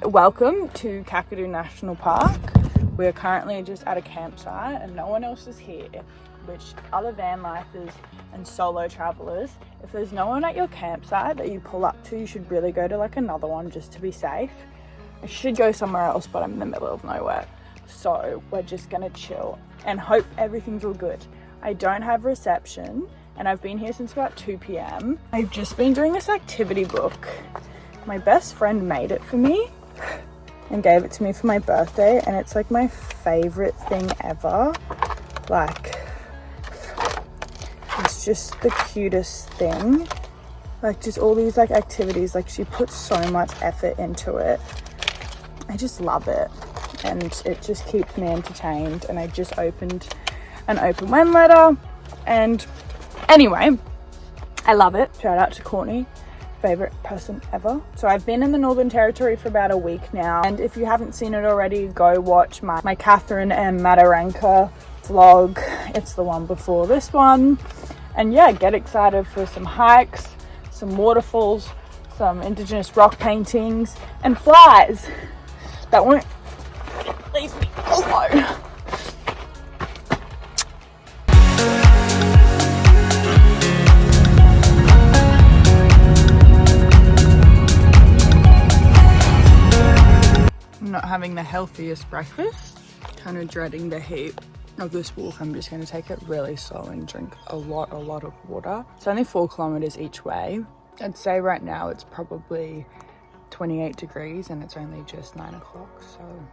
Welcome to Kakadu National Park. We're currently just at a campsite and no one else is here, which other van lifers and solo travelers, if there's no one at your campsite that you pull up to, you should really go to like another one just to be safe. I should go somewhere else, but I'm in the middle of nowhere. So we're just gonna chill and hope everything's all good. I don't have reception and I've been here since about 2 p.m. I've just been doing this activity book. My best friend made it for me and gave it to me for my birthday, and it's like my favorite thing ever. Like, it's just the cutest thing. Like, just all these like activities, like she puts so much effort into it. I just love it, and it just keeps me entertained. And I just opened an open when letter, and anyway, I love it. Shout out to Courtney, favorite person ever. So I've been in the Northern Territory for about a week now, and if you haven't seen it already, go watch my Catherine and Mataranka vlog. It's the one before this one. And yeah, get excited for some hikes, some waterfalls, some indigenous rock paintings, and flies that won't leave me alone. Not having the healthiest breakfast, kind of dreading the heat of this walk. I'm just going to take it really slow and drink a lot of water. It's only 4 kilometers each way. I'd say right now it's probably 28 degrees and it's only just 9 o'clock, so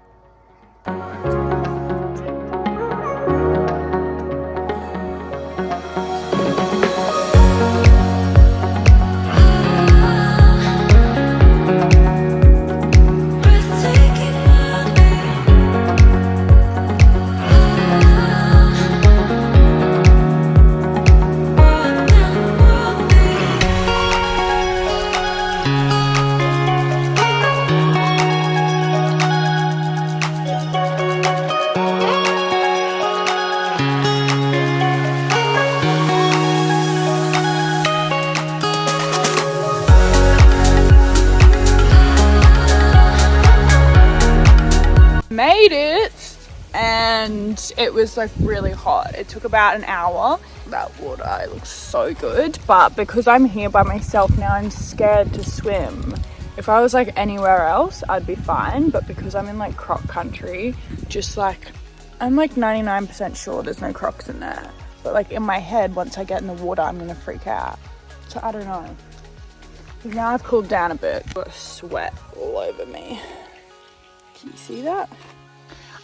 made it, and it was like really hot. It took about an hour. That water, it looks so good, but because I'm here by myself now, I'm scared to swim. If I was like anywhere else, I'd be fine, but because I'm in like croc country, just like I'm like 99% sure there's no crocs in there, but like in my head, once I get in the water, I'm gonna freak out. So I don't know. Now I've cooled down a bit, got sweat all over me. Can you see that?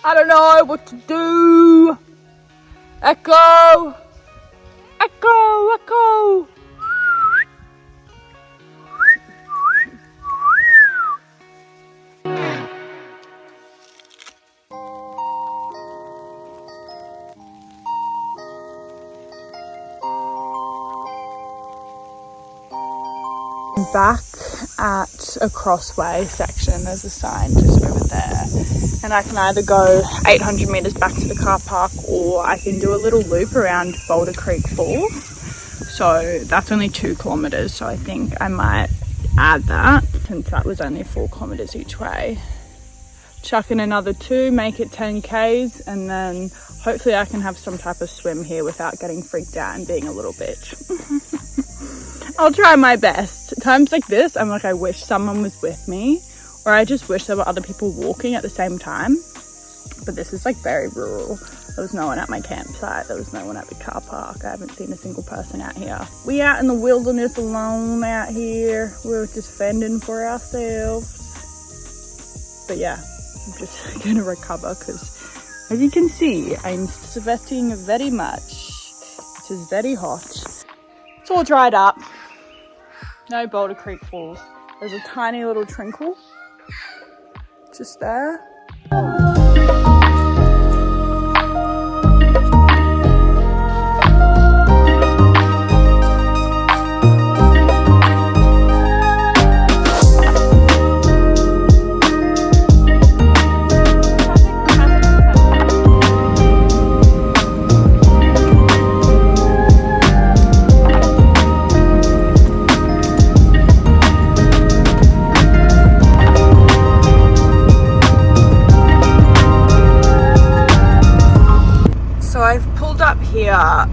I don't know what to do. Echo! Echo! Echo! Back at a crossway section, there's a sign just over there, and I can either go 800 meters back to the car park, or I can do a little loop around Boulder Creek Falls. So that's only 2 kilometers, so I think I might add that, since that was only 4 kilometers each way. Chuck in another 2, make it 10 k's, and then hopefully I can have some type of swim here without getting freaked out and being a little bitch. I'll try my best. Times like this, I'm like, I wish someone was with me, or I just wish there were other people walking at the same time. But this is like very rural. There was no one at my campsite. There was no one at the car park. I haven't seen a single person out here. We out in the wilderness alone out here. We're just fending for ourselves. But yeah, I'm just gonna recover because, as you can see, I'm sweating very much. It is very hot. It's all dried up. No Boulder Creek Falls. There's a tiny little trinkle just there.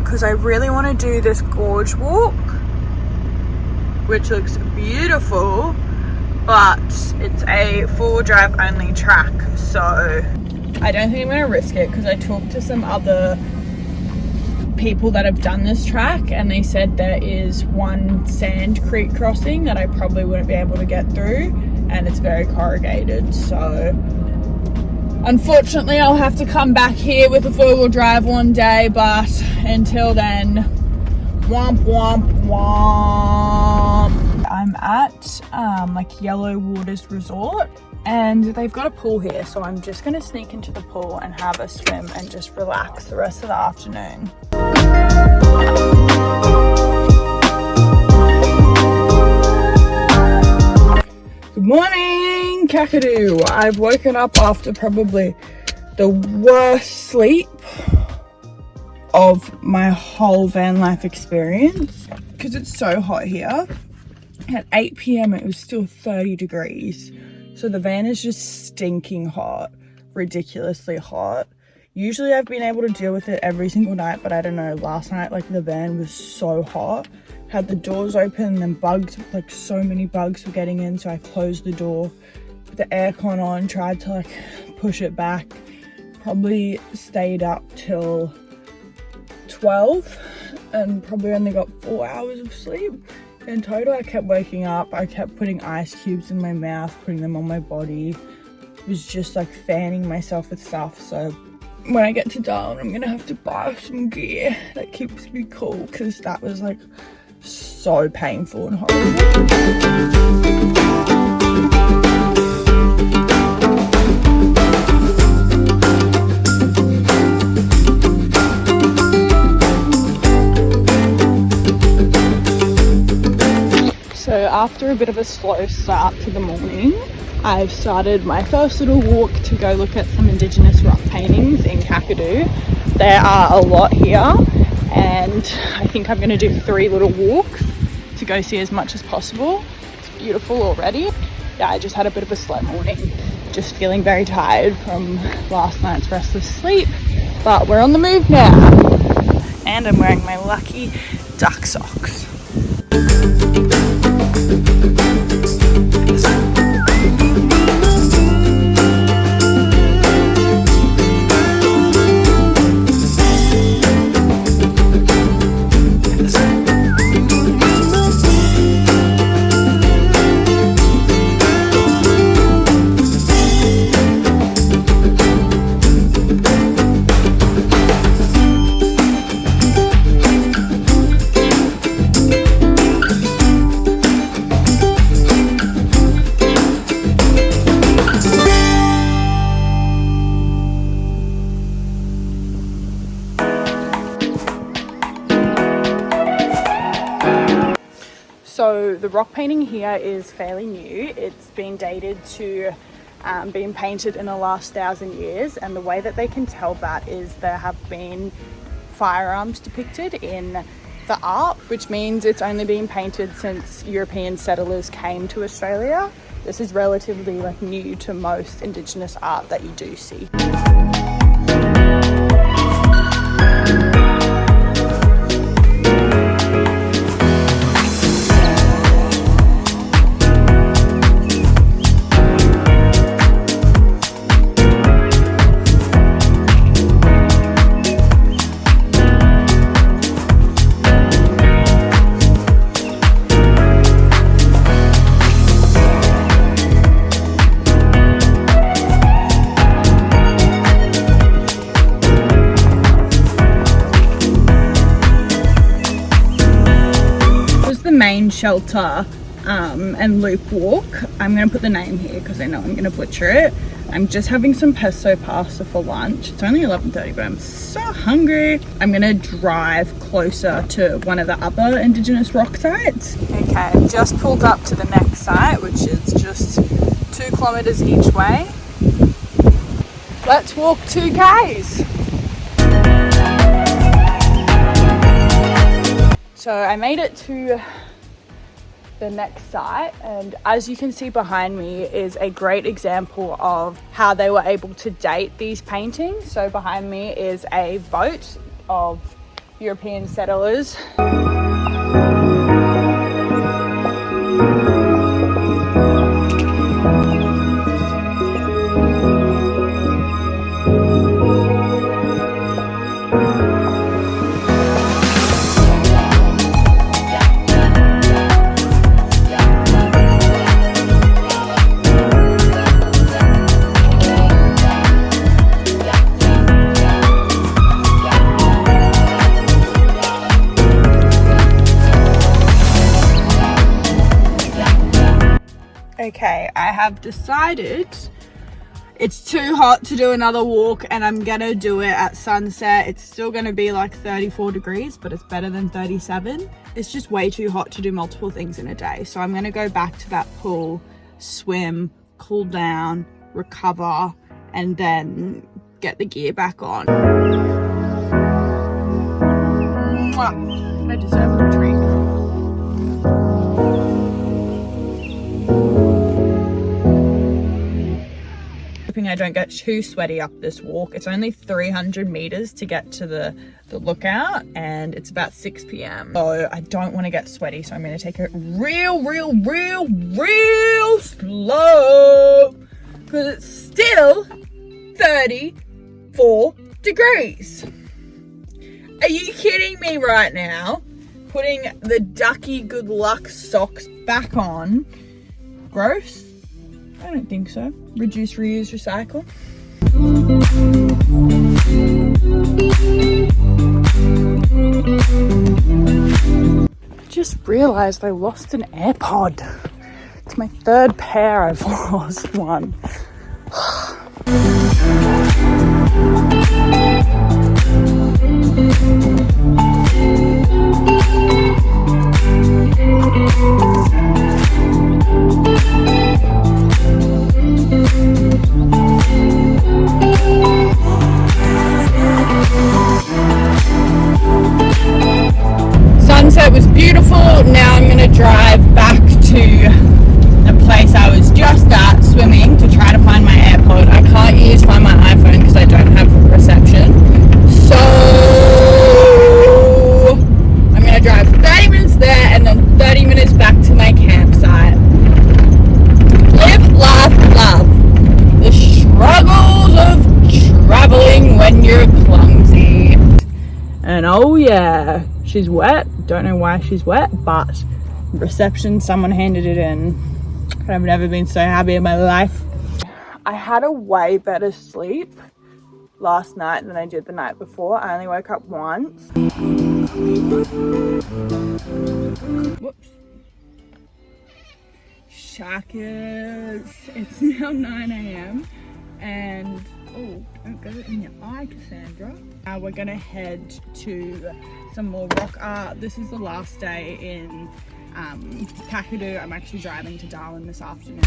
because I really want to do this gorge walk, which looks beautiful, but it's a 4-wheel drive only track, so I don't think I'm going to risk it, because I talked to some other people that have done this track and they said there is one sand creek crossing that I probably wouldn't be able to get through, and it's very corrugated, so unfortunately I'll have to come back here with a 4-wheel drive one day, but until then, womp womp womp. I'm at like Yellow Waters Resort, and they've got a pool here, so I'm just gonna sneak into the pool and have a swim and just relax the rest of the afternoon. Good morning, Kakadu. I've woken up after probably the worst sleep of my whole van life experience, because it's so hot here. At 8 p.m. it was still 30 degrees. So the van is just stinking hot, ridiculously hot. Usually I've been able to deal with it every single night, but I don't know, last night like the van was so hot. Had the doors open and bugs, like so many bugs were getting in, so I closed the door, put the aircon on, tried to like push it back. Probably stayed up till 12 and probably only got 4 hours of sleep. In total, I kept waking up, I kept putting ice cubes in my mouth, putting them on my body. Was just like fanning myself with stuff, so when I get to Darwin, I'm gonna have to buy some gear that keeps me cool, because that was like so painful and horrible. So after a bit of a slow start to the morning, I've started my first little walk to go look at some Indigenous rock paintings in Kakadu. There are a lot here, and I think I'm going to do 3 little walks to go see as much as possible. It's beautiful already. Yeah, I just had a bit of a slow morning. Just feeling very tired from last night's restless sleep, but we're on the move now. And I'm wearing my lucky duck socks. So the rock painting here is fairly new. It's been dated to being painted in the last 1,000 years, and the way that they can tell that is there have been firearms depicted in the art, which means it's only been painted since European settlers came to Australia. This is relatively like new to most Indigenous art that you do see. Main shelter and loop walk. I'm gonna put the name here because I know I'm gonna butcher it. I'm just having some pesto pasta for lunch. It's only 11:30, but I'm so hungry. I'm gonna drive closer to one of the other Indigenous rock sites. Okay, I've just pulled up to the next site, which is just 2 kilometers each way. Let's walk 2 Ks. So I made it to the next site, and as you can see behind me is a great example of how they were able to date these paintings. So behind me is a boat of European settlers. Okay, I have decided it's too hot to do another walk and I'm gonna do it at sunset. It's still gonna be like 34 degrees, but it's better than 37. It's just way too hot to do multiple things in a day. So I'm gonna go back to that pool, swim, cool down, recover, and then get the gear back on. Mwah. I deserve a treat. I don't get too sweaty up this walk. It's only 300 meters to get to the lookout, and it's about 6 p.m. So I don't want to get sweaty, so I'm going to take it real slow because it's still 34 degrees. Are you kidding me right now? Putting the ducky good luck socks back on. Gross? I don't think so. Reduce, reuse, recycle. Just realised I lost an AirPod. It's my third pair I've lost one. Sunset was beautiful. Now I'm going to drive back to the place I was just at swimming to try to find my AirPod. I can't find my iPhone because I don't have reception. So I'm going to drive 30 minutes there and then 30 minutes back to my campsite. Live, laugh, love. The struggles of traveling when you're clumsy. And oh yeah, she's wet. Don't know why she's wet, but reception, someone handed it in. I've never been so happy in my life. I had a way better sleep last night than I did the night before. I only woke up once. Whoops. Sharkers. It's now 9 a.m. and oh, don't go in your eye, Cassandra. We're gonna head to some more rock art. This is the last day in Kakadu. I'm actually driving to Darwin this afternoon.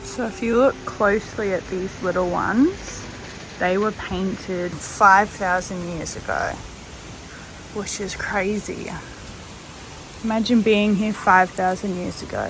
So if you look closely at these little ones, they were painted 5,000 years ago, which is crazy. Imagine being here 5,000 years ago.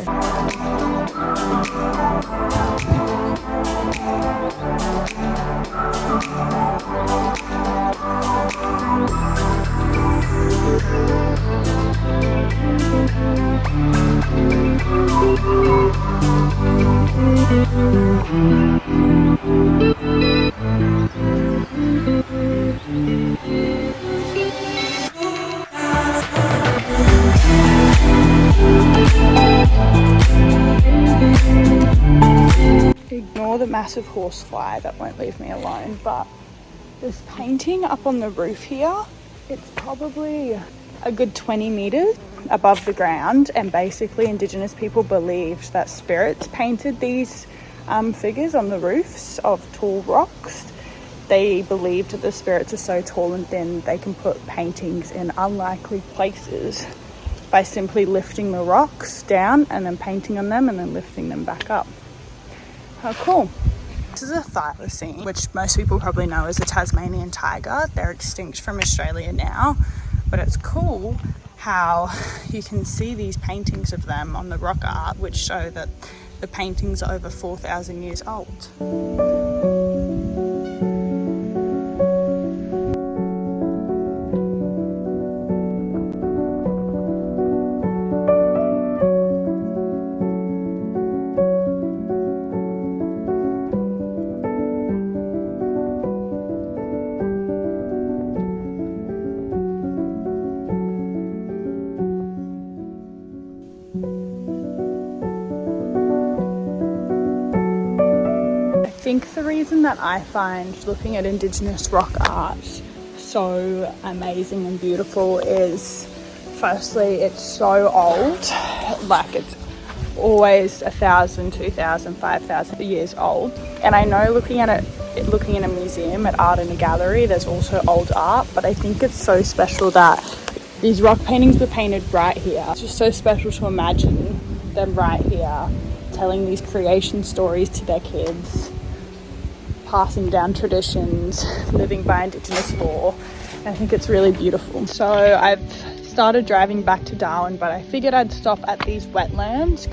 Ignore the massive horsefly that won't leave me alone, but this painting up on the roof here, it's probably a good 20 meters above the ground, and basically Indigenous people believed that spirits painted these figures on the roofs of tall rocks. They believed that the spirits are so tall and thin they can put paintings in unlikely places by simply lifting the rocks down and then painting on them and then lifting them back up. How cool. This is a thylacine, which most people probably know as a Tasmanian tiger. They're extinct from Australia now, but it's cool how you can see these paintings of them on the rock art, which show that the paintings are over 4,000 years old. I think the reason that I find looking at Indigenous rock art so amazing and beautiful is, firstly, it's so old, like it's always 1,000, 2,000, 5,000 years old. And I know looking in a museum, at art in a gallery, there's also old art, but I think it's so special that these rock paintings were painted right here. It's just so special to imagine them right here, telling these creation stories to their kids, passing down traditions, living by Indigenous law. I think it's really beautiful. So I've started driving back to Darwin, but I figured I'd stop at these wetlands.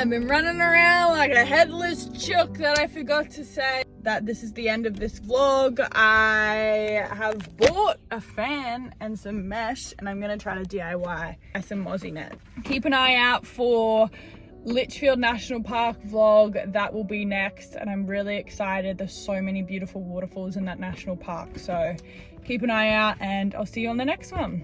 I've been running around like a headless chook that I forgot to say that this is the end of this vlog. I have bought a fan and some mesh, and I'm gonna try to DIY some mozzie net. Keep an eye out for Litchfield National Park vlog. That will be next, and I'm really excited. There's so many beautiful waterfalls in that national park, so keep an eye out, and I'll see you on the next one.